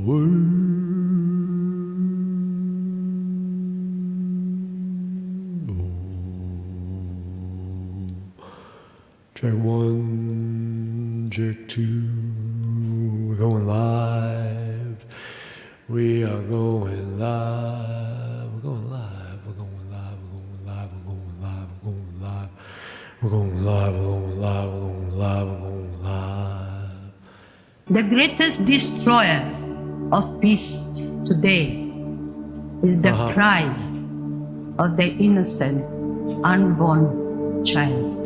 Check one, check two, we're going live. We are going live. We're going live. We're going live. We're going live. We're going live. We're going live. We're going live. We're going live. We're going live. We're going live. The greatest destroyer of peace today is the cry of the innocent, unborn child.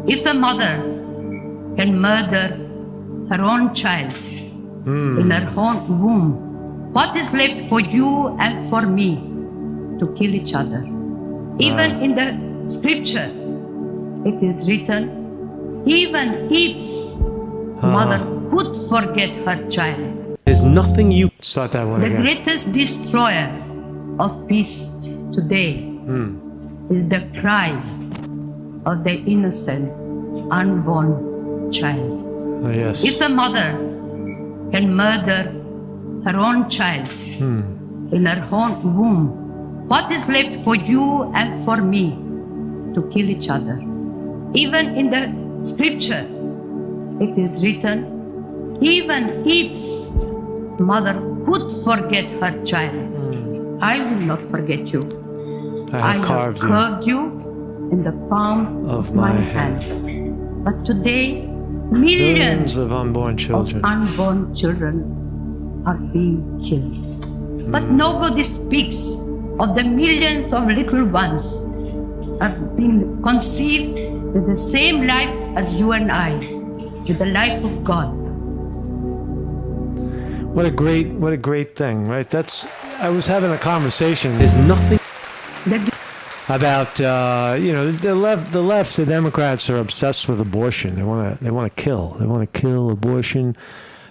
If a mother can murder her own child in her own womb, what is left for you and for me to kill each other? Even in the scripture, it is written, even if mother could forget her child. There's nothing you... Start that one The again. greatest destroyer of peace today is the cry of the innocent, unborn child. Yes. If a mother can murder her own child in her own womb, what is left for you and for me to kill each other? Even in the scripture, it is written, even if mother could forget her child, I will not forget you. I have carved you in the palm of my hand. But today, millions of unborn children. of unborn children are being killed. But nobody speaks of the millions of little ones have been conceived with the same life as you and I, with the life of God. What a great thing, right? I was having a conversation. There's nothing... About the left, the Democrats are obsessed with abortion. They want to kill abortion.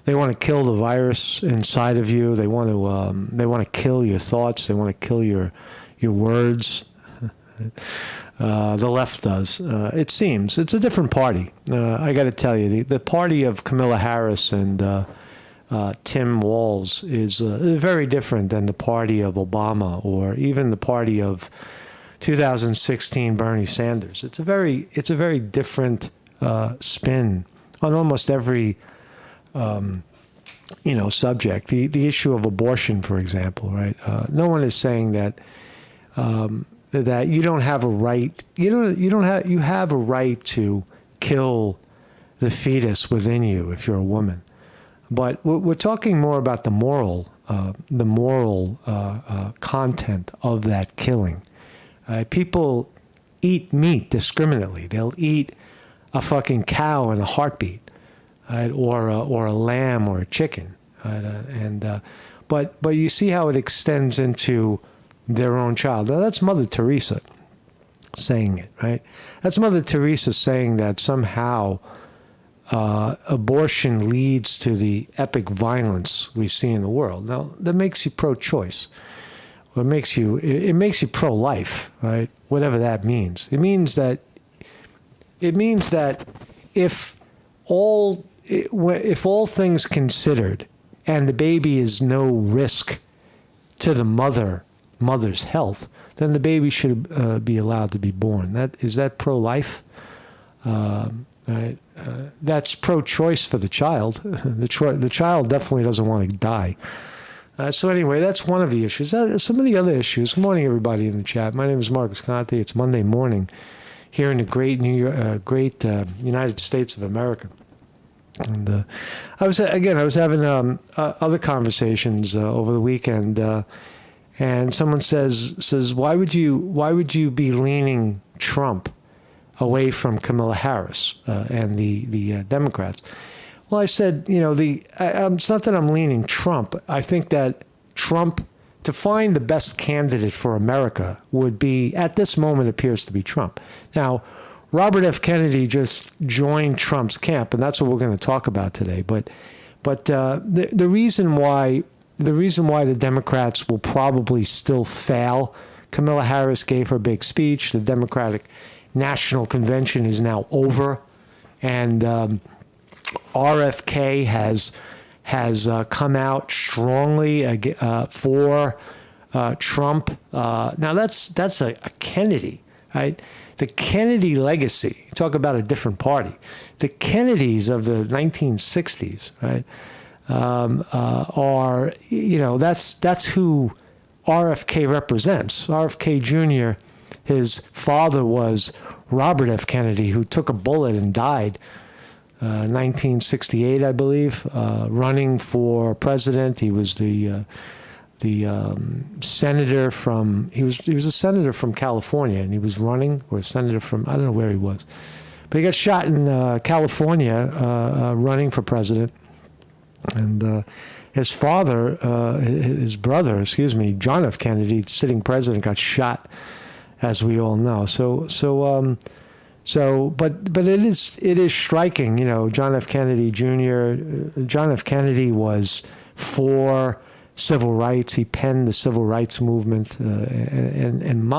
They want to kill the virus inside of you. They want to kill your thoughts. They want to kill your words. The left does. It seems it's a different party. I got to tell you, the party of Kamala Harris and Tim Walz is very different than the party of Obama or even the party of 2016 Bernie Sanders. It's a very different spin on almost every subject. The issue of abortion, for example, right? No one is saying that that you don't have a right. You have a right to kill the fetus within you if you're a woman. But we're talking more about the moral content of that killing. People eat meat discriminately. They'll eat a fucking cow in a heartbeat, right? or a lamb or a chicken, right? But you see how it extends into their own child. Now, that's Mother Teresa saying it, right? That's Mother Teresa saying that somehow abortion leads to the epic violence we see in the world. Now, that makes you pro-choice. It makes you pro-life, right? Whatever that means. It means that if all things considered, and the baby is no risk to the mother's health, then the baby should be allowed to be born. Is that pro-life? Right? That's pro-choice for the child. The child definitely doesn't want to die. So anyway, that's one of the issues. Some of the other issues. Good morning, everybody in the chat. My name is Marcus Conte. It's Monday morning here in the great United States of America. And I was having other conversations over the weekend, and someone says, why would you be leaning Trump away from Kamala Harris and the Democrats? Well, I said, it's not that I'm leaning Trump. I think that Trump, to find the best candidate for America would be, at this moment, appears to be Trump. Now, Robert F. Kennedy just joined Trump's camp, and that's what we're going to talk about today. But the reason why the Democrats will probably still fail, Kamala Harris gave her big speech. The Democratic National Convention is now over, and RFK has has come out strongly for Trump. Now that's a Kennedy, right? The Kennedy legacy. Talk about a different party. The Kennedys of the 1960s, right? Are, you know, that's who RFK represents. RFK Jr., his father was Robert F. Kennedy, who took a bullet and died 1968, I believe, running for president. He was the senator from, he was a senator from California, and he was running, or a senator from, I don't know where he was. But he got shot in California running for president. And his father, his brother, John F. Kennedy, sitting president, got shot, as we all know. But it is striking, you know. John F. Kennedy Jr. John F. Kennedy was for civil rights. He penned the civil rights movement, and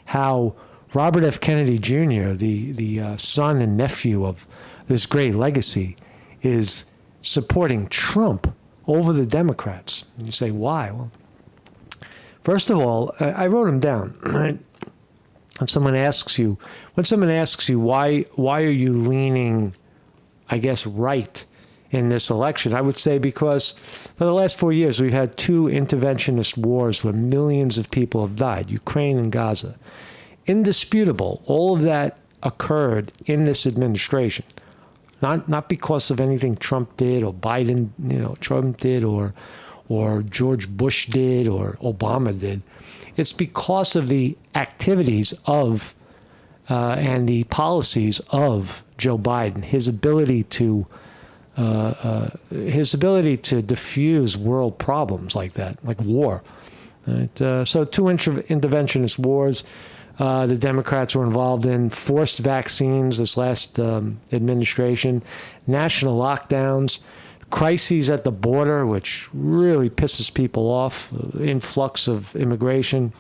how Robert F. Kennedy Jr., the son and nephew of this great legacy, is supporting Trump over the Democrats. And you say, why? Well, first of all, I wrote them down. Right? When someone asks you, why are you leaning, I guess, right in this election, I would say because for the last 4 years we've had two interventionist wars where millions of people have died, Ukraine and Gaza. Indisputable, all of that occurred in this administration. Not because of anything Trump did or Biden, Trump did or George Bush did or Obama did. It's because of the activities of and the policies of Joe Biden, his ability to diffuse world problems like that, like war. Right? So two interventionist wars. The Democrats were involved in forced vaccines this last administration, national lockdowns, crises at the border, which really pisses people off, influx of immigration.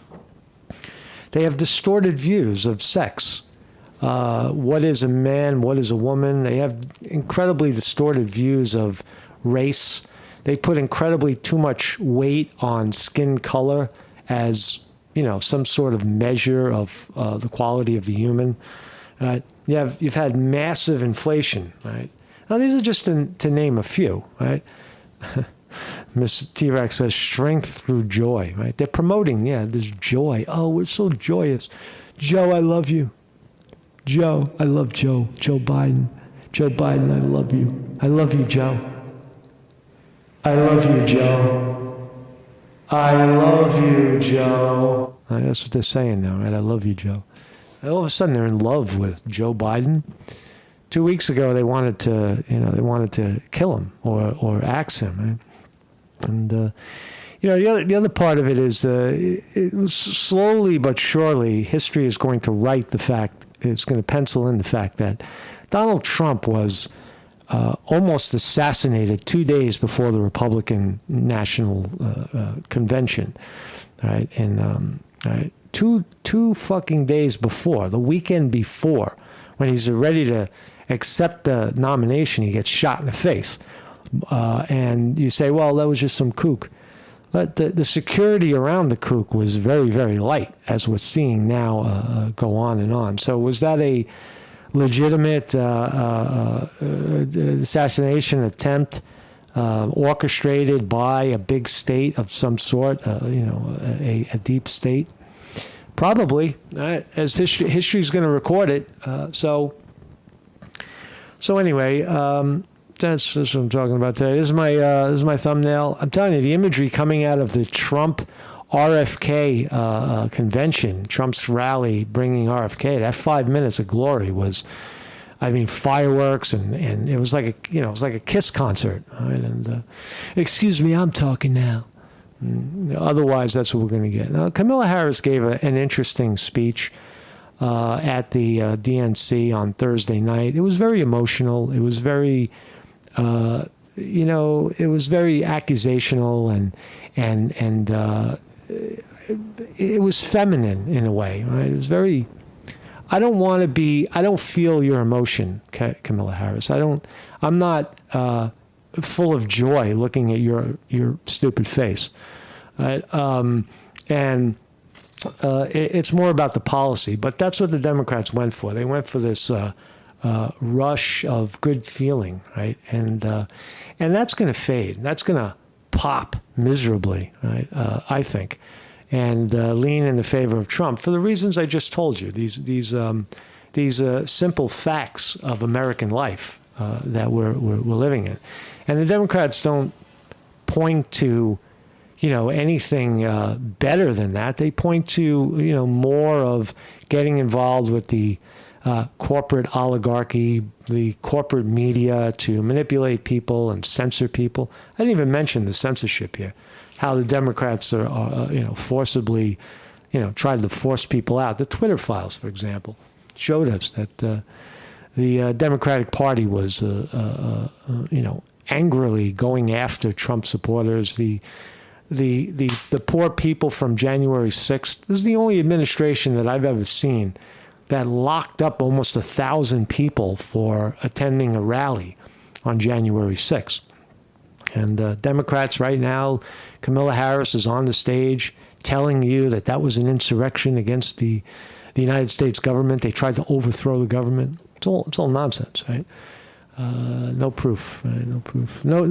They have distorted views of sex. What is a man? What is a woman? They have incredibly distorted views of race. They put incredibly too much weight on skin color as some sort of measure of the quality of the human. You've had massive inflation, right? Now, these are just to name a few, right? Miss T-Rex says strength through joy, right? They're promoting, this joy. Oh, we're so joyous. Joe, I love you. Joe, I love Joe. Joe Biden. Joe Biden, I love you. I love you, Joe. I love you, Joe. I love you, Joe. That's what they're saying now, right? I love you, Joe. All of a sudden, they're in love with Joe Biden. 2 weeks ago, they wanted to kill him or axe him, right? And the other part of it is, slowly but surely, history is going to write the fact. It's going to pencil in the fact that Donald Trump was almost assassinated 2 days before the Republican National Convention, right? And two fucking days before, the weekend before, when he's ready to accept the nomination, he gets shot in the face. And you say, well, that was just some kook. But the security around the kook was very, very light, as we're seeing now go on and on. So was that a legitimate assassination attempt orchestrated by a big state of some sort, a deep state? Probably, as history's going to record it. So anyway, that's what I'm talking about today. This is my thumbnail. I'm telling you, the imagery coming out of the Trump RFK convention, Trump's rally bringing RFK, that 5 minutes of glory was, fireworks and it was like a Kiss concert. Right? And excuse me, I'm talking now. Otherwise, that's what we're going to get. Now, Kamala Harris gave an interesting speech at the DNC on Thursday night. It was very emotional. It was very, it was very accusational and it was feminine in a way. Right? It was very. I don't feel your emotion, Kamala Harris. I'm not full of joy looking at your stupid face. Right? It's more about the policy, but that's what the Democrats went for. They went for this rush of good feeling, right? And that's going to fade. That's going to pop miserably, right? I think, and lean in the favor of Trump for the reasons I just told you. These simple facts of American life that we're living in, and the Democrats don't point to anything better than that. They point to more of getting involved with the corporate oligarchy, the corporate media to manipulate people and censor people. I didn't even mention the censorship here. How the Democrats are forcibly, tried to force people out. The Twitter files, for example, showed us that the Democratic Party was, angrily going after Trump supporters. The poor people from January 6th. This is the only administration that I've ever seen that locked up almost 1,000 people for attending a rally on January 6th. And Democrats right now, Kamala Harris is on the stage telling you that was an insurrection against the United States government. They tried to overthrow the government. It's all nonsense, right? No proof. No proof. No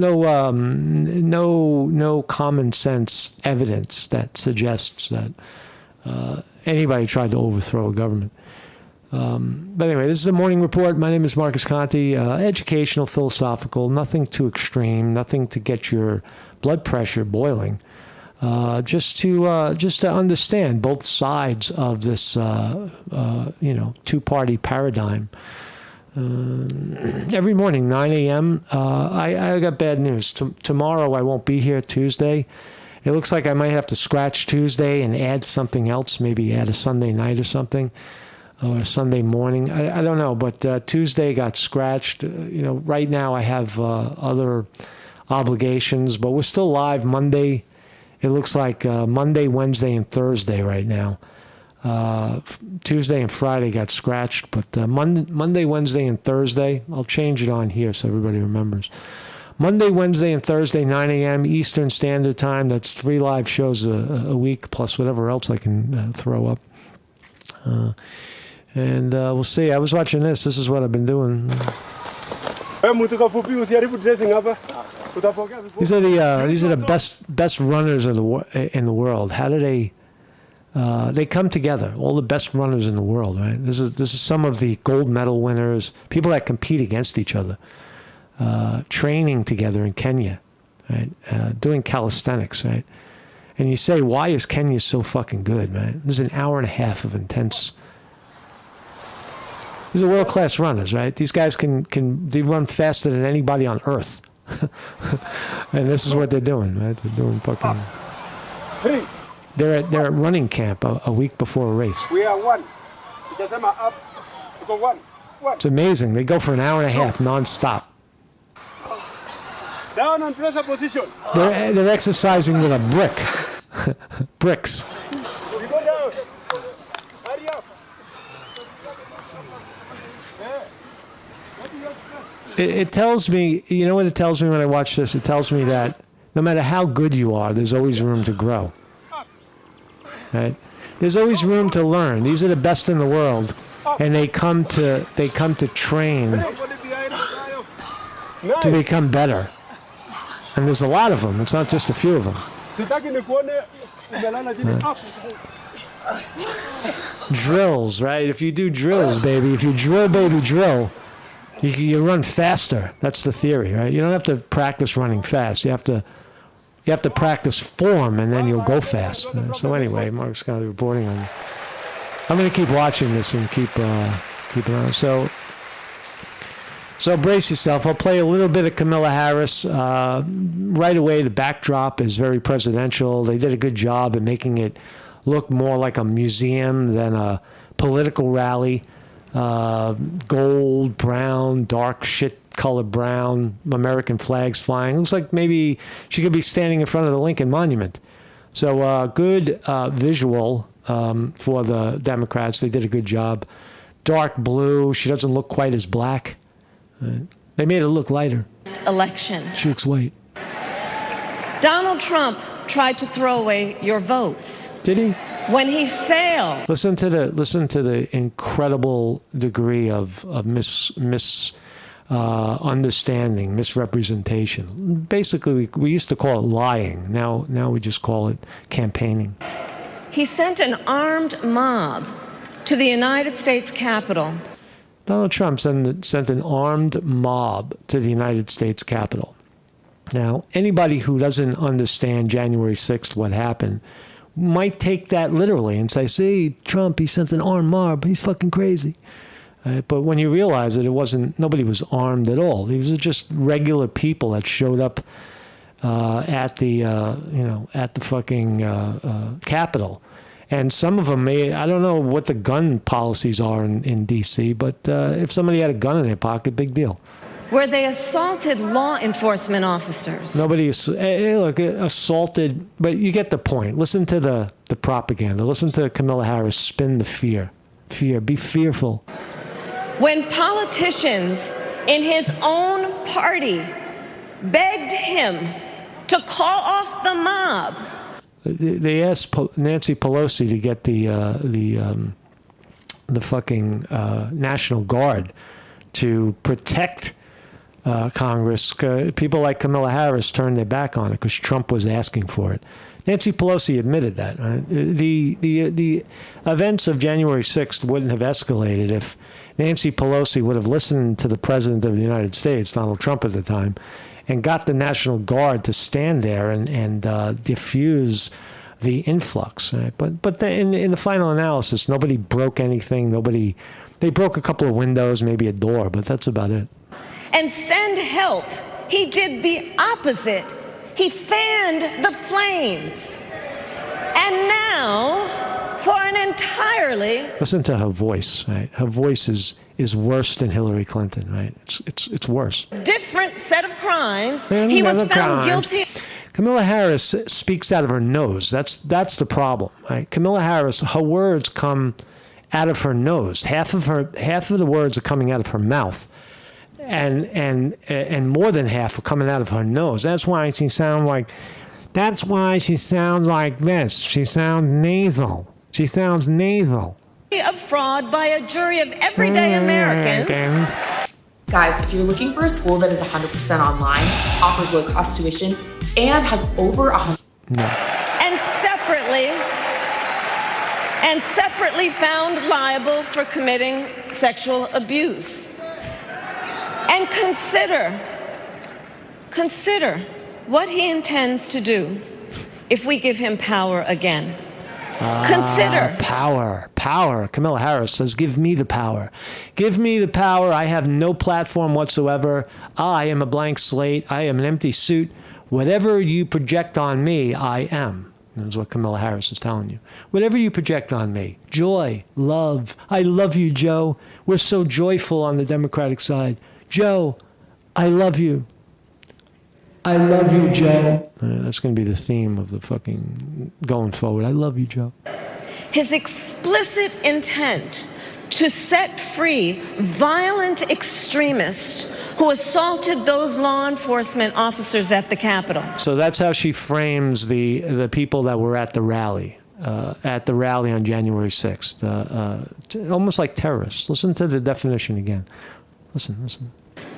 common sense evidence that suggests that anybody tried to overthrow a government. But anyway, this is the Morning Report. My name is Marcus Conte. Educational, philosophical, nothing too extreme, nothing to get your blood pressure boiling. Just to understand both sides of this, two-party paradigm. Every morning, 9 a.m., I got bad news. Tomorrow I won't be here, Tuesday. It looks like I might have to scratch Tuesday and add something else, maybe add a Sunday night or something, or a Sunday morning. I don't know, but Tuesday got scratched. Right now I have other obligations, but we're still live Monday. It looks like Monday, Wednesday, and Thursday right now. Tuesday and Friday got scratched, but Monday, Wednesday, and Thursday, I'll change it on here so everybody remembers. Monday, Wednesday, and Thursday, 9 a.m. Eastern Standard Time. That's 3 live shows a week, plus whatever else I can throw up. And we'll see. I was watching this. This is what I've been doing. These are the best runners in the world. How do they come together? All the best runners in the world, right? This is some of the gold medal winners, people that compete against each other, training together in Kenya, right? Doing calisthenics, right? And you say, why is Kenya so fucking good, man? This is an hour and a half of intense. These are world-class runners, right? These guys they run faster than anybody on earth. And this is what they're doing, right? They're doing fucking. They're at running camp a week before a race. We are one. Up. Go one. It's amazing. They go for an hour and a half non-stop. Down on pressure position. They're exercising with a brick. Bricks. We go down. Hurry up. It tells me, you know what it tells me when I watch this? It tells me that no matter how good you are, there's always room to grow. Right? There's always room to learn. These are the best in the world, and they come to train to become better. And there's a lot of them. It's not just a few of them. Drills, right? If you do drills, baby, if you drill, baby, drill, you run faster. That's the theory, right? You don't have to practice running fast. You have to practice form, and then you'll go fast. So anyway, Mark's kind of reporting on. I'm going to keep watching this and keep it on. So brace yourself. I'll play a little bit of Kamala Harris. Right away, the backdrop is very presidential. They did a good job at making it look more like a museum than a political rally. Gold, brown, dark shit color brown, American flags flying. Looks like maybe she could be standing in front of the Lincoln Monument. So good visual for the Democrats. They did a good job. Dark blue. She doesn't look quite as black. They made it look lighter. election. She looks white. Donald Trump tried to throw away your votes. Did he? When he failed. Listen to the incredible degree of understanding, misrepresentation. Basically, we used to call it lying. Now we just call it campaigning. He sent an armed mob to the United States Capitol. Donald Trump sent an armed mob to the United States Capitol. Now, anybody who doesn't understand January 6th, what happened, might take that literally and say, see, Trump, he sent an armed mob. He's fucking crazy. But when you realize that nobody was armed at all. These were just regular people that showed up at the fucking Capitol. And some of them I don't know what the gun policies are in D.C., but if somebody had a gun in their pocket, big deal. Where they assaulted law enforcement officers. Nobody assaulted, but you get the point. Listen to the propaganda. Listen to Kamala Harris spin the fear. Fear. Be fearful. When politicians in his own party begged him to call off the mob. They asked Nancy Pelosi to get the fucking National Guard to protect Congress. People like Kamala Harris turned their back on it because Trump was asking for it. Nancy Pelosi admitted that. Right? The events of January 6th wouldn't have escalated if Nancy Pelosi would have listened to the President of the United States, Donald Trump at the time, and got the National Guard to stand there and diffuse the influx. Right? But in the final analysis, nobody broke anything. They broke a couple of windows, maybe a door, but that's about it. And send help. He did the opposite. He fanned the flames. And now, for an entirely... Listen to her voice, right? Her voice is worse than Hillary Clinton, right? It's worse. Different set of crimes. He was found guilty. Kamala Harris speaks out of her nose. That's the problem, right? Kamala Harris, her words come out of her nose. Half of the words are coming out of her mouth. And more than half are coming out of her nose. That's why she sounds like this. She sounds nasal. Of fraud by a jury of everyday Americans. Guys, if you're looking for a school that is 100% online, offers low cost tuition, and has over 100... No. And separately found liable for committing sexual abuse. And consider what he intends to do if we give him power again. Consider. Power. Kamala Harris says, give me the power. Give me the power. I have no platform whatsoever. I am a blank slate. I am an empty suit. Whatever you project on me, I am. That's what Kamala Harris is telling you. Whatever you project on me. Joy, love. I love you, Joe. We're so joyful on the Democratic side. Joe, I love you. I love you, Joe. That's going to be the theme of the fucking going forward. I love you, Joe. His explicit intent to set free violent extremists who assaulted those law enforcement officers at the Capitol. So that's how she frames the people that were at the rally on January 6th. Almost like terrorists. Listen to the definition again. Listen.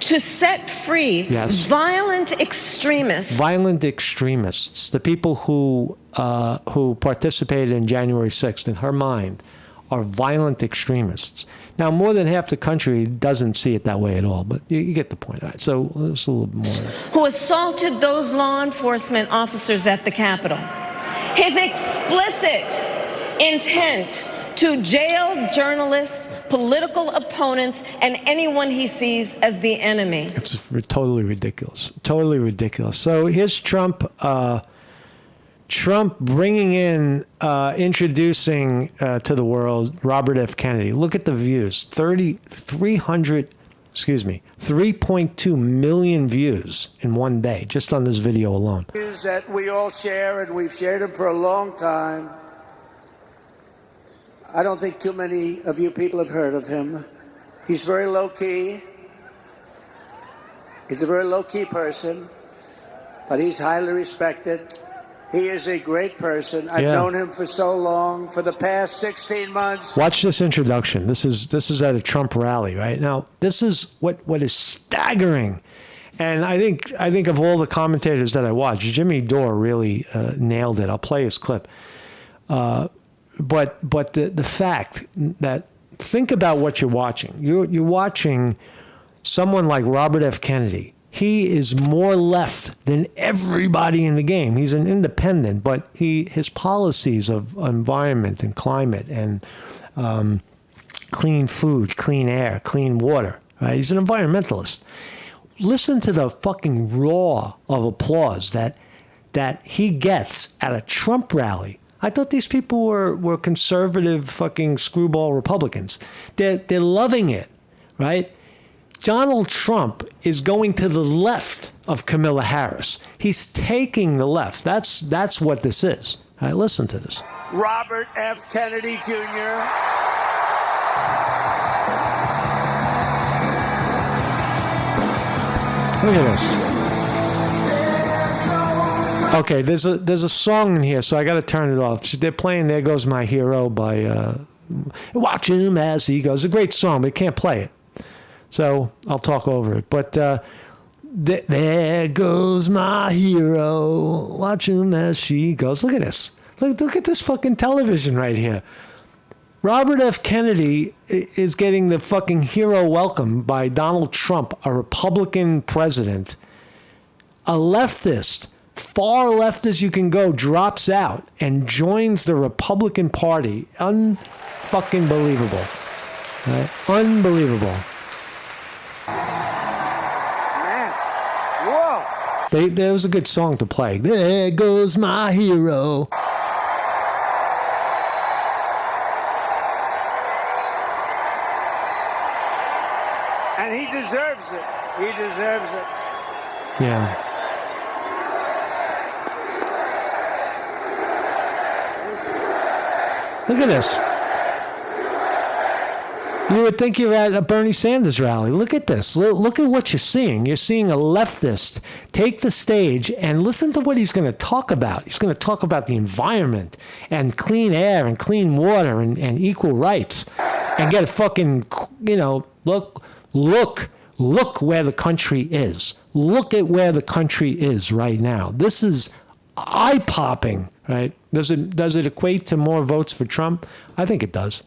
To set free violent extremists. Violent extremists. The people who participated in January 6th, in her mind, are violent extremists. Now, more than half the country doesn't see it that way at all, but you get the point. Right, so it's a little more. Who assaulted those law enforcement officers at the Capitol. His explicit intent to jail journalists, political opponents, and anyone he sees as the enemy. It's totally ridiculous. Totally ridiculous. So here's Trump bringing in, introducing to the world Robert F. Kennedy. Look at the views. 3.2 million views in one day, just on this video alone. Is that we all share, and we've shared them for a long time. I don't think too many of you people have heard of him. He's very low-key. He's a very low-key person, but he's highly respected. He is a great person. I've known him for so long, for the past 16 months. Watch this introduction. This is at a Trump rally, right? Now, this is what is staggering. And I think of all the commentators that I watched, Jimmy Dore really nailed it. I'll play his clip. But the fact that, think about what you're watching. You're watching someone like Robert F. Kennedy. He is more left than everybody in the game. He's an independent, but his policies of environment and climate and clean food, clean air, clean water, right? He's an environmentalist. Listen to the fucking roar of applause that he gets at a Trump rally. I thought these people were conservative fucking screwball Republicans. They're loving it, right? Donald Trump is going to the left of Kamala Harris. He's taking the left. That's what this is. All right, listen to this. Robert F. Kennedy Jr. Look at this. Okay, there's a song in here, so I got to turn it off. They're playing "There Goes My Hero" by Watch Him As He Goes. It's a great song, but you can't play it. So I'll talk over it. But there goes my hero. Watch him as she goes. Look at this. Look at this fucking television right here. Robert F. Kennedy is getting the fucking hero welcome by Donald Trump, a Republican president. A leftist, far left as you can go, drops out and joins the Republican Party. Unfucking believable. Right? Unbelievable. There was a good song to play. There goes my hero. And he deserves it. He deserves it. Yeah. Look at this. You would think you're at a Bernie Sanders rally. Look at this. Look at what you're seeing. You're seeing a leftist take the stage and listen to what he's going to talk about. He's going to talk about the environment and clean air and clean water and equal rights and get a fucking, look where the country is. Look at where the country is right now. This is eye-popping, right? Does it equate to more votes for Trump? I think it does.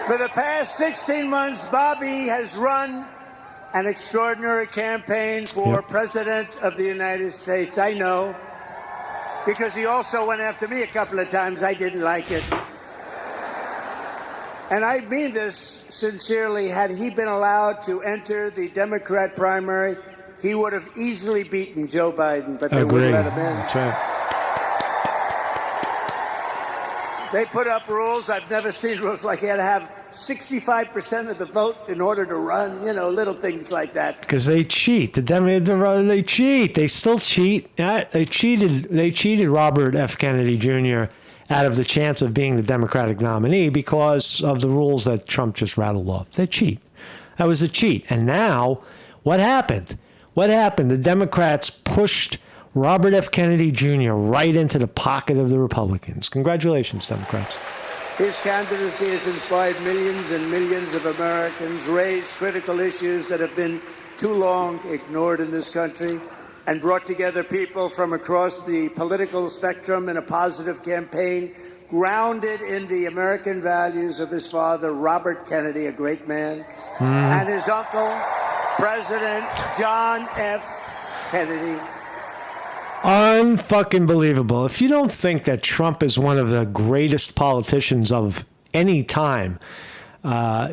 For the past 16 months, Bobby has run an extraordinary campaign for President of the United States. I know, because he also went after me a couple of times. I didn't like it. And I mean this sincerely. Had he been allowed to enter the Democrat primary, he would have easily beaten Joe Biden, but they wouldn't let him in. That's right. They put up rules. I've never seen rules like he had to have 65% of the vote in order to run, little things like that. Because they cheat. They cheat. They still cheat. They cheated Robert F. Kennedy Jr. out of the chance of being the Democratic nominee because of the rules that Trump just rattled off. They cheat. That was a cheat. And now, what happened? The Democrats pushed Robert F. Kennedy Jr. right into the pocket of the Republicans. Congratulations, Democrats. His candidacy has inspired millions and millions of Americans, raised critical issues that have been too long ignored in this country, and brought together people from across the political spectrum in a positive campaign grounded in the American values of his father, Robert Kennedy, a great man, and his uncle, President John F. Kennedy. Unfucking believable. If you don't think that Trump is one of the greatest politicians of any time,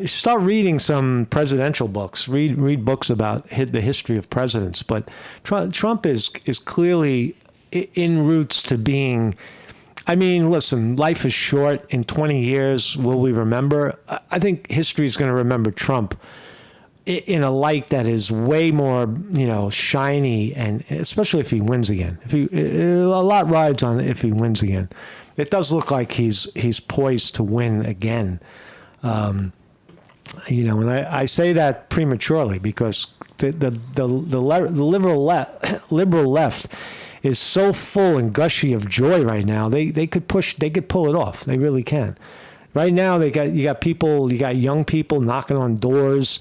start reading some presidential books. Read books about the history of presidents. But Trump is clearly en route to being. I mean, listen, life is short. In 20 years, will we remember? I think history is going to remember Trump in a light that is way more, shiny, and especially if he wins again. A lot rides on if he wins again. It does look like he's poised to win again. And I say that prematurely because the liberal left is so full and gushy of joy right now. They could pull it off. They really can. Right now, you got young people knocking on doors.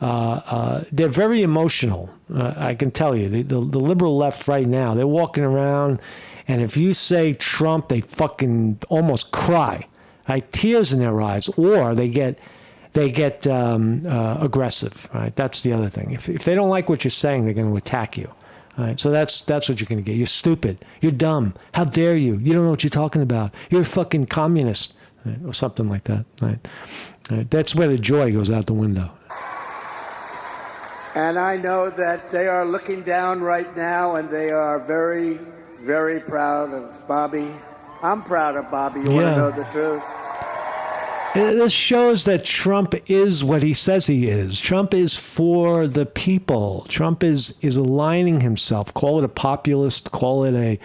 They're very emotional. I can tell you, the liberal left right now, they're walking around, and if you say Trump, they fucking almost cry, like tears in their eyes, or they get aggressive. Right, that's the other thing. If they don't like what you're saying, they're going to attack you. Right, so that's what you're going to get. You're stupid. You're dumb. How dare you? You don't know what you're talking about. You're a fucking communist, right, or something like that. Right? Right, that's where the joy goes out the window. And I know that they are looking down right now, and they are very, very proud of Bobby. I'm proud of Bobby. You want to know the truth? This shows that Trump is what he says he is. Trump is for the people. Trump is aligning himself. Call it a populist. Call it a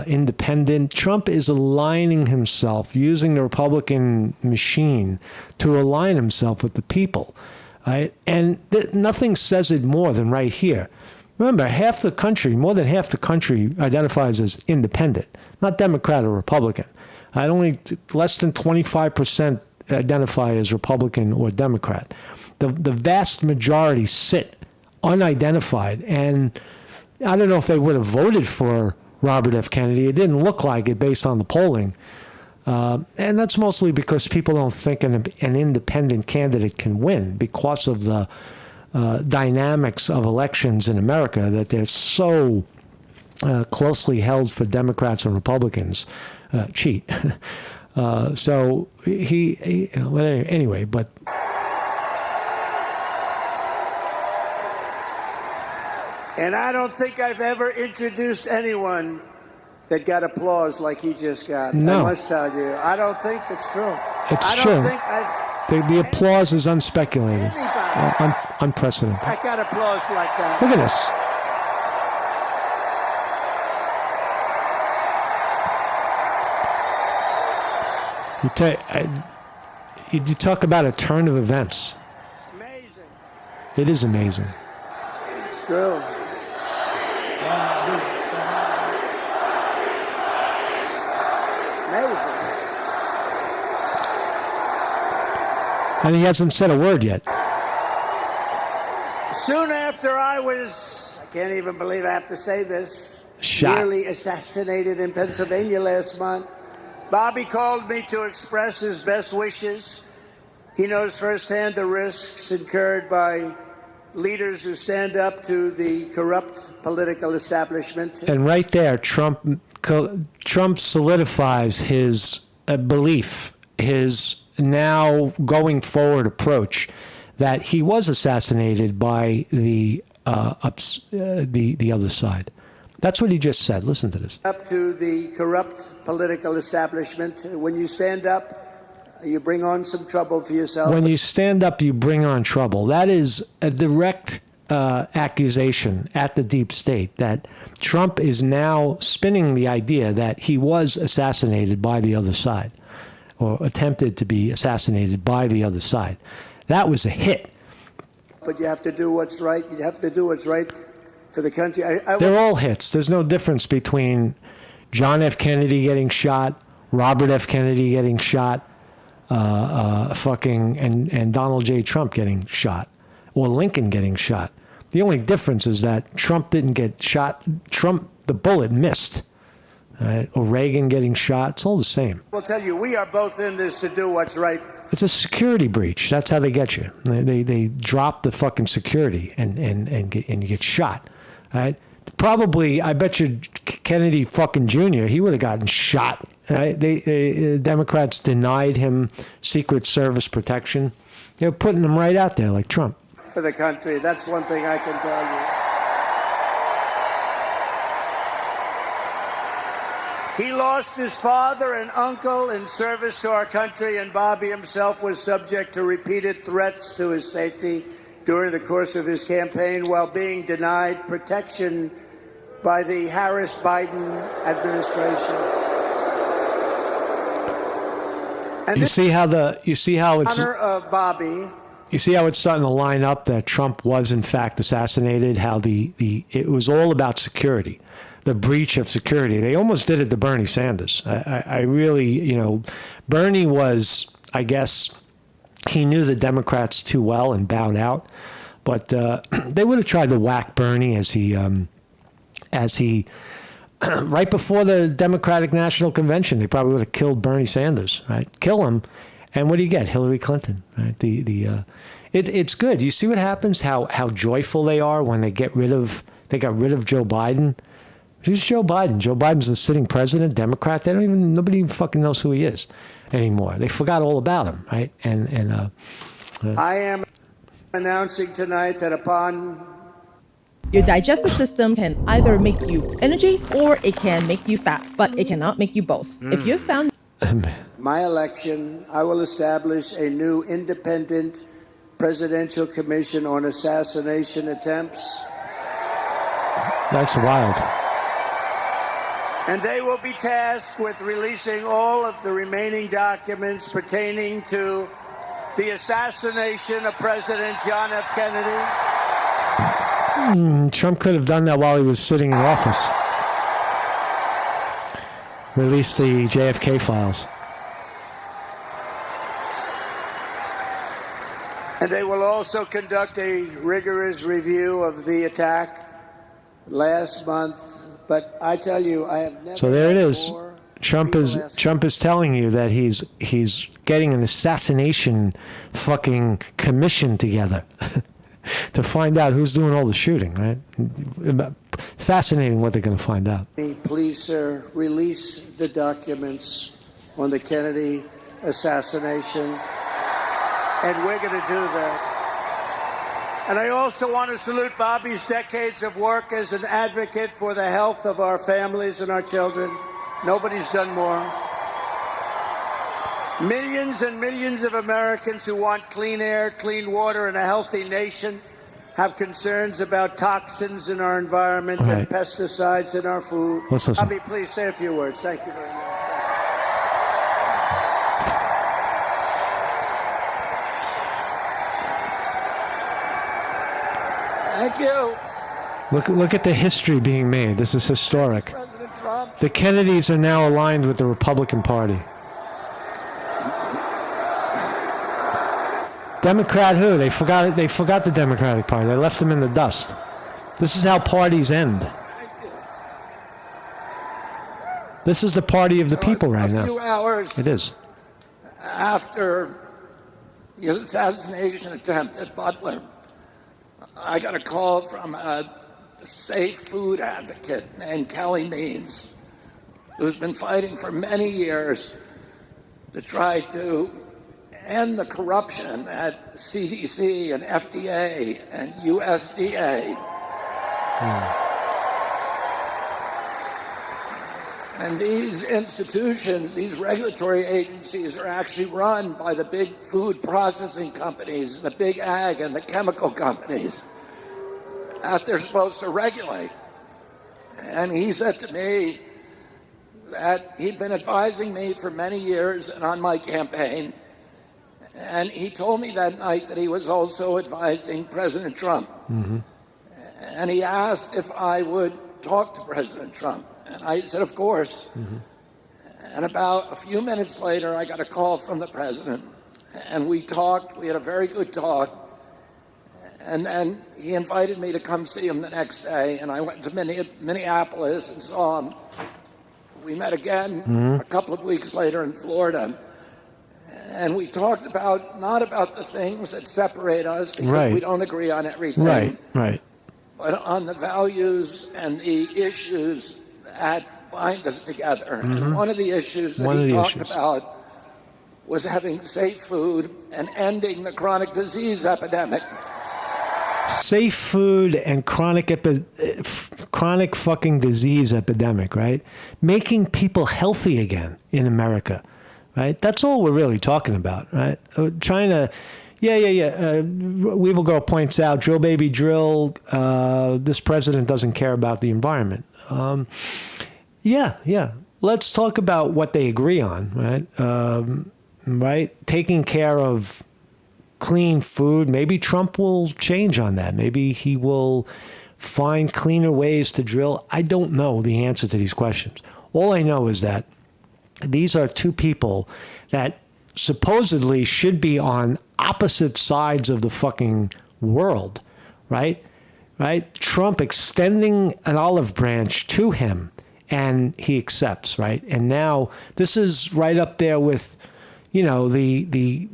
independent. Trump is aligning himself, using the Republican machine to align himself with the people. Right? And nothing says it more than right here. Remember, more than half the country identifies as independent, not Democrat or Republican. Only less than 25% identify as Republican or Democrat. The vast majority sit unidentified. And I don't know if they would have voted for Robert F. Kennedy. It didn't look like it based on the polling. And that's mostly because people don't think an independent candidate can win because of the dynamics of elections in America, that they're so closely held for Democrats and Republicans. Cheat. So anyway, but. And I don't think I've ever introduced anyone that got applause like he just got. No. I must tell you, I don't think it's true. It's I true. don't think I've The applause is unspeculated, unprecedented. I got applause like that. Look at this. You talk about a turn of events. Amazing. It is amazing. It's true. Amazing. And he hasn't said a word yet. Soon after I can't even believe I have to say this, shot, nearly assassinated in Pennsylvania last month, Bobby called me to express his best wishes. He knows firsthand the risks incurred by leaders who stand up to the corrupt political establishment. And right there, Trump solidifies his belief, his now going forward approach, that he was assassinated by the other side. That's what he just said. Listen to this. Up to the corrupt political establishment. When you stand up, you bring on some trouble for yourself. When you stand up, you bring on trouble. That is a direct accusation at the deep state that Trump is now spinning the idea that he was assassinated by the other side, or attempted to be assassinated by the other side. That was a hit. But you have to do what's right. You have to do what's right for the country. They're all hits. There's no difference between John F. Kennedy getting shot, Robert F. Kennedy getting shot, and Donald J. Trump getting shot, or Lincoln getting shot. The only difference is that Trump didn't get shot. The bullet missed. Right? Or Reagan getting shot. It's all the same. I'll tell you, we are both in this to do what's right. It's a security breach. That's how they get you. They drop the fucking security and you get shot. Right? Probably, I bet you Kennedy fucking Jr., he would have gotten shot. Right? The Democrats denied him Secret Service protection. They're putting him right out there like Trump. For the country. That's one thing I can tell you. He lost his father and uncle in service to our country, and Bobby himself was subject to repeated threats to his safety during the course of his campaign while being denied protection by the Harris-Biden administration. And You this see how it's honor of Bobby. You see how it's starting to line up that Trump was in fact assassinated, how it was all about security, the breach of security. They almost did it to Bernie Sanders. I really, Bernie was, I guess, he knew the Democrats too well and bowed out. But they would have tried to whack Bernie as he right before the Democratic National Convention, they probably would have killed Bernie Sanders, right? Kill him. And what do you get? Hillary Clinton, right? It's good. You see what happens? How joyful they are when they got rid of Joe Biden. Who's Joe Biden? Joe Biden's the sitting president, Democrat. Nobody even fucking knows who he is anymore. They forgot all about him, right? I am announcing tonight that upon Your digestive system can either make you energy or it can make you fat, but it cannot make you both. If you found my election, I will establish a new independent presidential commission on assassination attempts. That's wild. And they will be tasked with releasing all of the remaining documents pertaining to the assassination of President John F. Kennedy. Trump could have done that while he was sitting in office. Release the JFK files. And they will also conduct a rigorous review of the attack last month. But I tell you, I have never. So there it is. more Trump is telling you that he's getting an assassination fucking commission together to find out who's doing all the shooting, right? Fascinating what they're going to find out. Please, sir, release the documents on the Kennedy assassination. And we're going to do that. And I also want to salute Bobby's decades of work as an advocate for the health of our families and our children. Nobody's done more. Millions and millions of Americans who want clean air, clean water, and a healthy nation have concerns about toxins in our environment and pesticides in our food. Let's listen. Bobby, please say a few words. Thank you very much. Thank you. Look at the history being made. This is historic. President Trump. The Kennedys are now aligned with the Republican Party. Democrat who? They forgot the Democratic Party. They left them in the dust. This is how parties end. This is the party of the people right now. A few hours It is. after the assassination attempt at Butler, I got a call from a safe food advocate named Kelly Means, who's been fighting for many years to try to end the corruption at CDC and FDA and USDA. And these institutions, these regulatory agencies, are actually run by the big food processing companies, the big ag and the chemical companies that they're supposed to regulate. And he said to me that he'd been advising me for many years and on my campaign. And he told me that night that he was also advising President Trump. Mm-hmm. And he asked if I would talk to President Trump. And I said, of course. Mm-hmm. And about a few minutes later, I got a call from the president. And we talked. We had a very good talk. And then he invited me to come see him the next day. And I went to Minneapolis and saw him. We met again a couple of weeks later in Florida. And we talked about, not about the things that separate us, because we don't agree on everything. Right. But on the values and the issues that bind us together. And one of the issues that he talked about was having safe food and ending the chronic disease epidemic. Safe food and chronic fucking disease epidemic, right? Making people healthy again in America, right? That's all we're really talking about, right? Trying to, Weevil Girl points out, drill baby drill, this president doesn't care about the environment. Let's talk about what they agree on, right? right? Taking care of clean food. Maybe Trump will change on that. Maybe he will find cleaner ways to drill. I don't know the answer to these questions. All I know is that these are two people that supposedly should be on opposite sides of the fucking world, right? Right? Trump extending an olive branch to him, and he accepts, right? And now this is right up there with, landing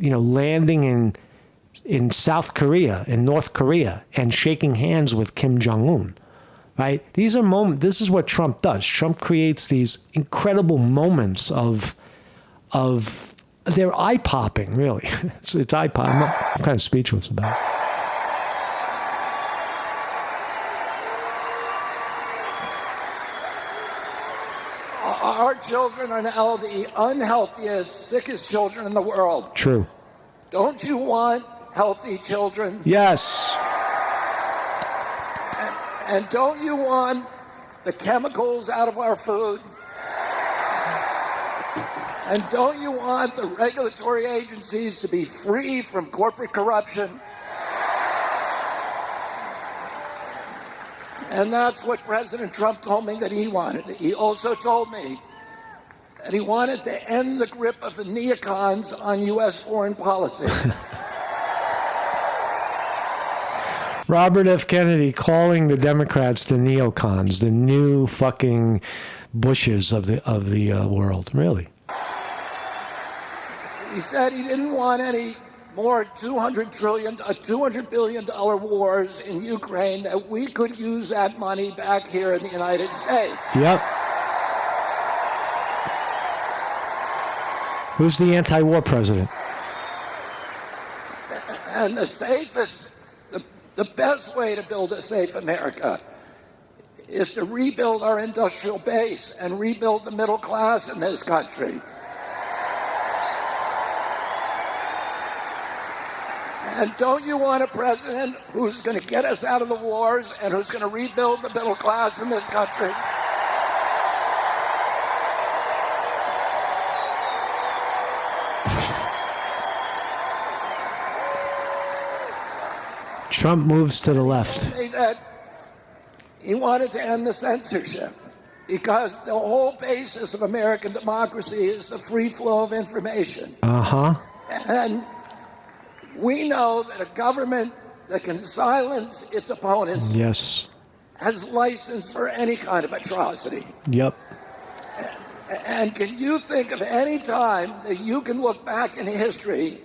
in South Korea, in North Korea, and shaking hands with Kim Jong-un, right? These are moments. This is what Trump does. Trump creates these incredible moments of they're eye-popping, really. It's eye-popping. I'm kind of speechless about it. Our children are now the unhealthiest, sickest children in the world. True. Don't you want healthy children? Yes. And don't you want the chemicals out of our food? And don't you want the regulatory agencies to be free from corporate corruption? And that's what President Trump told me that he wanted. He also told me that he wanted to end the grip of the neocons on U.S. foreign policy. Robert F. Kennedy calling the Democrats the neocons, the new fucking Bushes of the world. Really? He said he didn't want any more $200 billion wars in Ukraine, that we could use that money back here in the United States. Yep. Who's the anti-war president? And the best way to build a safe America is to rebuild our industrial base and rebuild the middle class in this country. And don't you want a president who's going to get us out of the wars and who's going to rebuild the middle class in this country? Trump moves to the left. Say that he wanted to end the censorship because the whole basis of American democracy is the free flow of information. Uh-huh. And we know that a government that can silence its opponents Yes. has license for any kind of atrocity. Yep. And can you think of any time that you can look back in history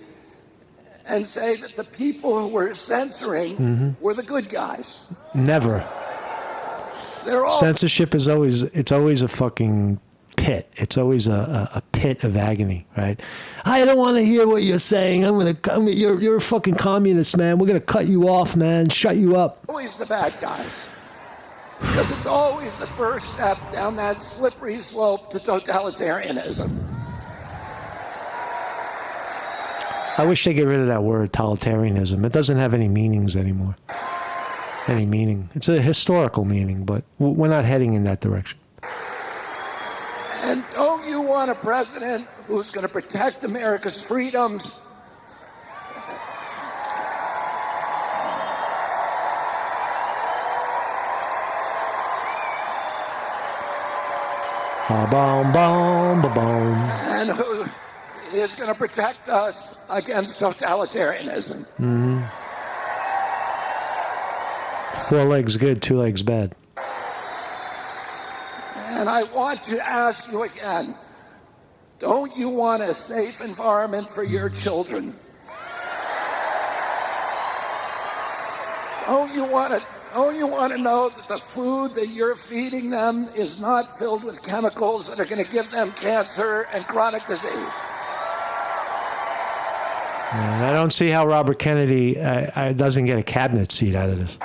and say that the people who were censoring were the good guys? Never. They're all Censorship is always a fucking pit. It's always a pit of agony, right? I don't want to hear what you're saying. You're a fucking communist, man. We're gonna cut you off, man. Shut you up. always the bad guys. Because it's always the first step down that slippery slope to totalitarianism. I wish they get rid of that word, totalitarianism. It doesn't have any meanings anymore. Any meaning. It's a historical meaning, but we're not heading in that direction. And don't you want a president who's going to protect America's freedoms? Ba-boom, boom, ba-boom. And who is going to protect us against totalitarianism? Mm-hmm. 4 legs good, 2 legs bad. And I want to ask you again, don't you want a safe environment for your children? Don't you want to know that the food that you're feeding them is not filled with chemicals that are going to give them cancer and chronic disease? And I don't see how Robert Kennedy doesn't get a cabinet seat out of this.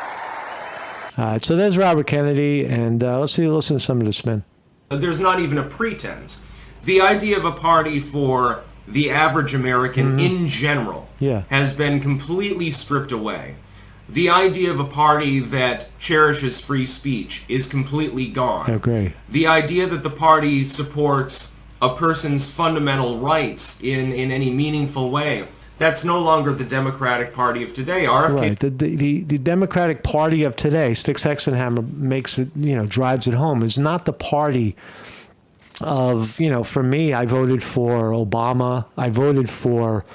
So there's Robert Kennedy, and listen to some of this, man. There's not even a pretense. The idea of a party for the average American in general has been completely stripped away. The idea of a party that cherishes free speech is completely gone. I agree. The idea that the party supports a person's fundamental rights in any meaningful way. That's no longer the Democratic Party of today. RFK. Right. The Democratic Party of today, Sticks Hexenhammer makes it, drives it home, is not the party of, for me, I voted for Obama. I voted for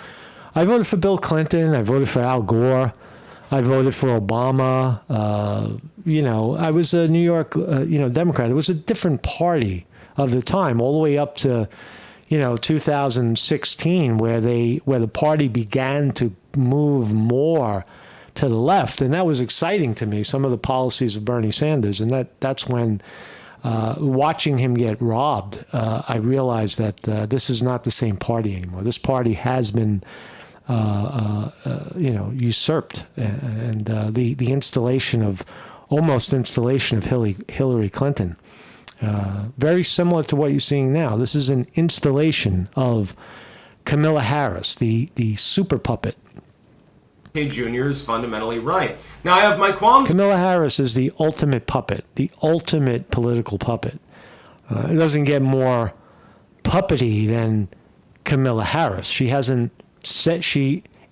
Bill Clinton. I voted for Al Gore. I voted for Obama. I was a New York, Democrat. It was a different party of the time, all the way up to 2016, where the party began to move more to the left, and that was exciting to me. Some of the policies of Bernie Sanders, and that's when watching him get robbed, I realized that this is not the same party anymore. This party has been, usurped, and the installation of Hillary Clinton. Very similar to what you're seeing now. This is an installation of Kamala Harris, the super puppet. Jr. is fundamentally right. Now, I have my qualms. Kamala Harris is the ultimate puppet, the ultimate political puppet. It doesn't get more puppety than Kamala Harris. She hasn't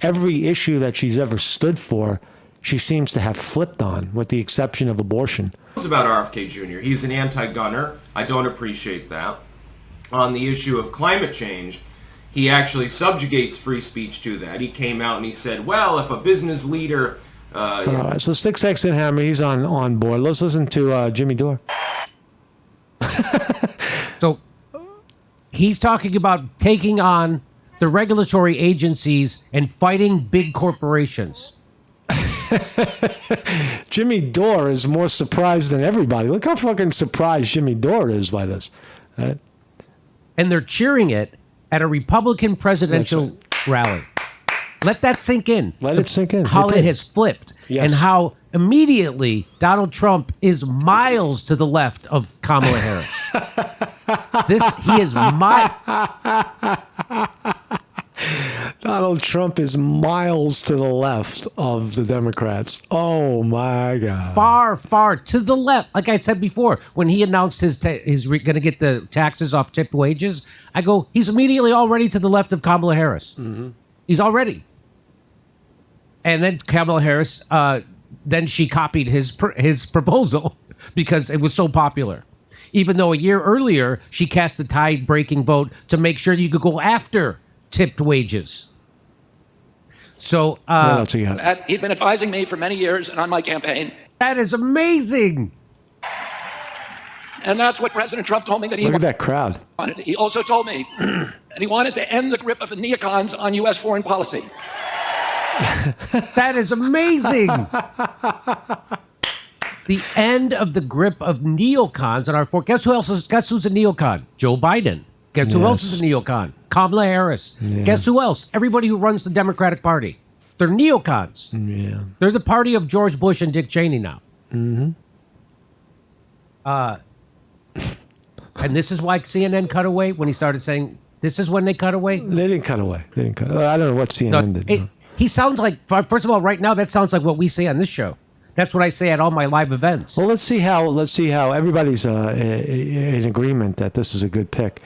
every issue that she's ever stood for, she seems to have flipped on, with the exception of abortion. About RFK Jr. He's an anti-gunner. I don't appreciate that. On the issue of climate change, he actually subjugates free speech to that. He came out and he said, well, if a business leader... All right, so Sticks Hexenhammer, he's on board. Let's listen to Jimmy Dore. So he's talking about taking on the regulatory agencies and fighting big corporations. Jimmy Dore is more surprised than everybody. Look how fucking surprised Jimmy Dore is by this. And they're cheering it at a Republican presidential rally. Let that sink in. Let it sink in. How it has flipped. Yes. And how immediately Donald Trump is miles to the left of Kamala Harris. He is Donald Trump is miles to the left of the Democrats. Oh, my God. Far, far to the left. Like I said before, when he announced he's going to get the taxes off tipped wages, I go, he's immediately already to the left of Kamala Harris. Mm-hmm. He's already. And then Kamala Harris, then she copied his proposal because it was so popular. Even though a year earlier, she cast a tie-breaking vote to make sure you could go after tipped wages. So what else you got? He'd been advising me for many years and on my campaign. That is amazing. And that's what President Trump told me that he Look at that crowd. wanted. He also told me that he wanted to end the grip of the neocons on U.S. foreign policy. That is amazing. The end of the grip of neocons on our foreign. Guess who's a neocon? Joe Biden. Guess who else is a neocon? Kamala Harris. Yeah. Guess who else? Everybody who runs the Democratic Party. They're neocons. Yeah. They're the party of George Bush and Dick Cheney now. Mm-hmm. And this is why CNN cut away when he started saying, this is when they cut away? They didn't cut away. I don't know what CNN did. He sounds like, first of all, right now, that sounds like what we say on this show. That's what I say at all my live events. Well, let's see how everybody's in agreement that this is a good pick.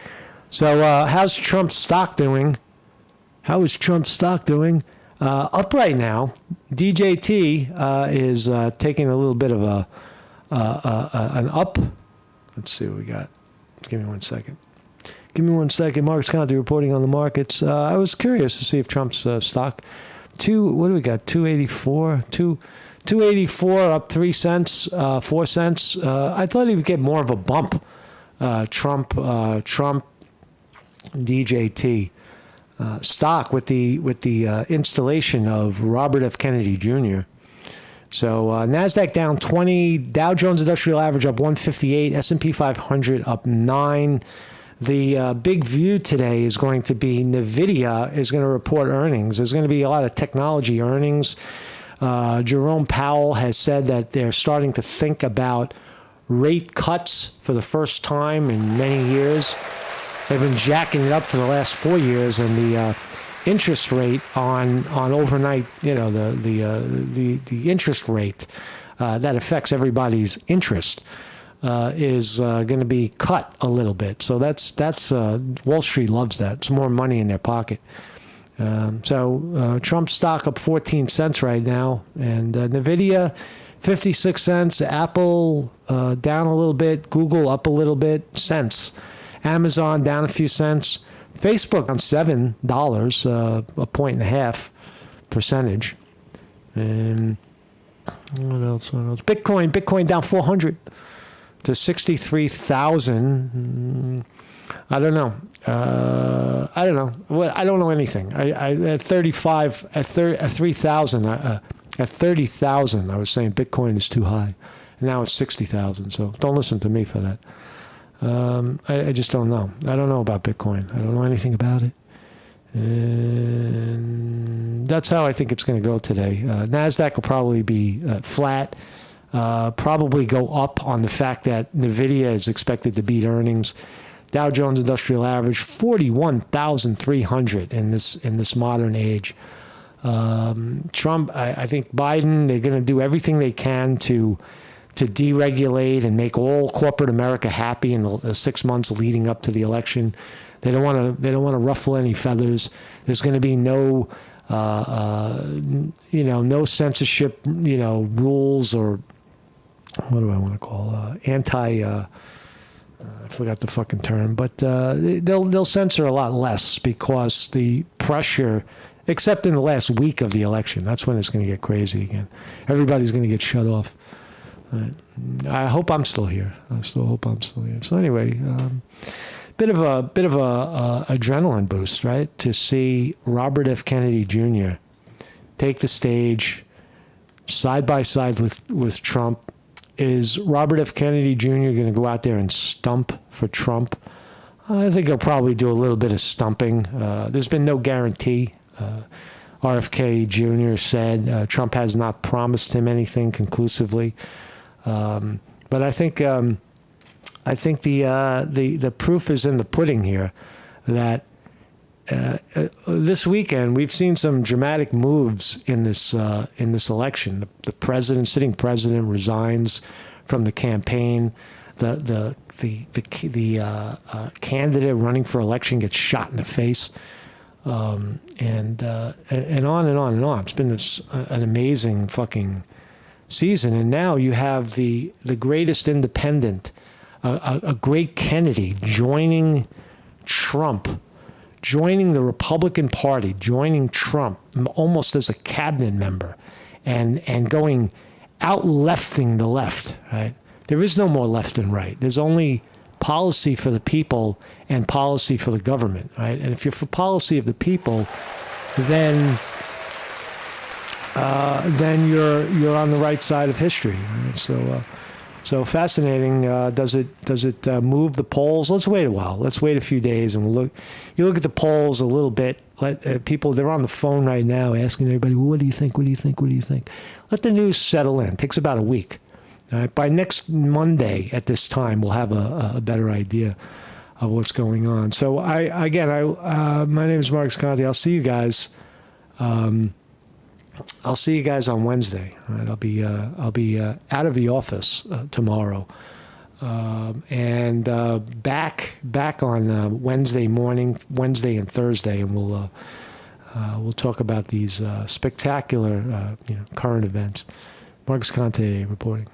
So how's Trump's stock doing? How is Trump's stock doing? Up right now. DJT is taking a little bit of an up. Let's see what we got. Give me 1 second. Marcus Conte reporting on the markets. I was curious to see if Trump's stock, what do we got? 284, 284 up 3 cents, 4 cents. I thought he would get more of a bump. Trump DJT stock with the installation of Robert F. Kennedy Jr. So NASDAQ down 20, Dow Jones Industrial Average up 158, S&P 500 up 9. The big view today is going to be NVIDIA is going to report earnings. There's going to be a lot of technology earnings. Jerome Powell has said that they're starting to think about rate cuts for the first time in many years. They've been jacking it up for the last 4 years, and the interest rate on overnight, the interest rate that affects everybody's interest is going to be cut a little bit. So that's Wall Street loves that. It's more money in their pocket. So Trump stock up 14 cents right now, and Nvidia 56 cents, Apple down a little bit, Google up a little bit, cents, Amazon down a few cents, Facebook down $7, 1.5%. And what else? Bitcoin down 400 to 63,000. I don't know. Well, I don't know anything. I at 35 at 3,000 at 30,000. I was saying Bitcoin is too high, and now it's 60,000. So don't listen to me for that. I just don't know. I don't know about Bitcoin. I don't know anything about it. And that's how I think it's going to go today. NASDAQ will probably be flat, probably go up on the fact that NVIDIA is expected to beat earnings. Dow Jones Industrial Average 41,300 in this modern age. Trump, I think Biden, they're going to do everything they can to deregulate and make all corporate America happy in the 6 months leading up to the election. They don't want to ruffle any feathers. There's going to be no censorship, rules, or what do I want to call I forgot the fucking term, but they'll censor a lot less because the pressure, except in the last week of the election, that's when it's going to get crazy again. Everybody's going to get shut off. I hope I'm still here. I still hope I'm still here. So anyway, bit of a adrenaline boost, right? To see Robert F. Kennedy Jr. take the stage side by side with Trump. Is Robert F. Kennedy Jr. going to go out there and stump for Trump? I think he'll probably do a little bit of stumping. There's been no guarantee. RFK Jr. said Trump has not promised him anything conclusively. But I think the proof is in the pudding here. That this weekend we've seen some dramatic moves in this election. The sitting president resigns from the campaign. The candidate running for election gets shot in the face, and on and on and on. It's been an amazing fucking season, and now you have the greatest independent, a great Kennedy joining Trump. Joining the Republican Party, joining Trump almost as a cabinet member, and going out-lefting the left, right? There is no more left and right. There's only policy for the people and policy for the government, right? And if you're for policy of the people, then you're on the right side of history. Right? So fascinating. Does it move the polls? Let's wait a while. Let's wait a few days, and we'll look. You look at the polls a little bit. Let people. They're on the phone right now, asking everybody, well, "What do you think? What do you think? What do you think?" Let the news settle in. It takes about a week. By next Monday at this time, we'll have a better idea of what's going on. So my name is Mark Sconti. I'll see you guys. I'll see you guys on Wednesday. All right, I'll be out of the office tomorrow, and back on Wednesday morning, Wednesday and Thursday, and we'll talk about these spectacular current events. Mark Sconti reporting.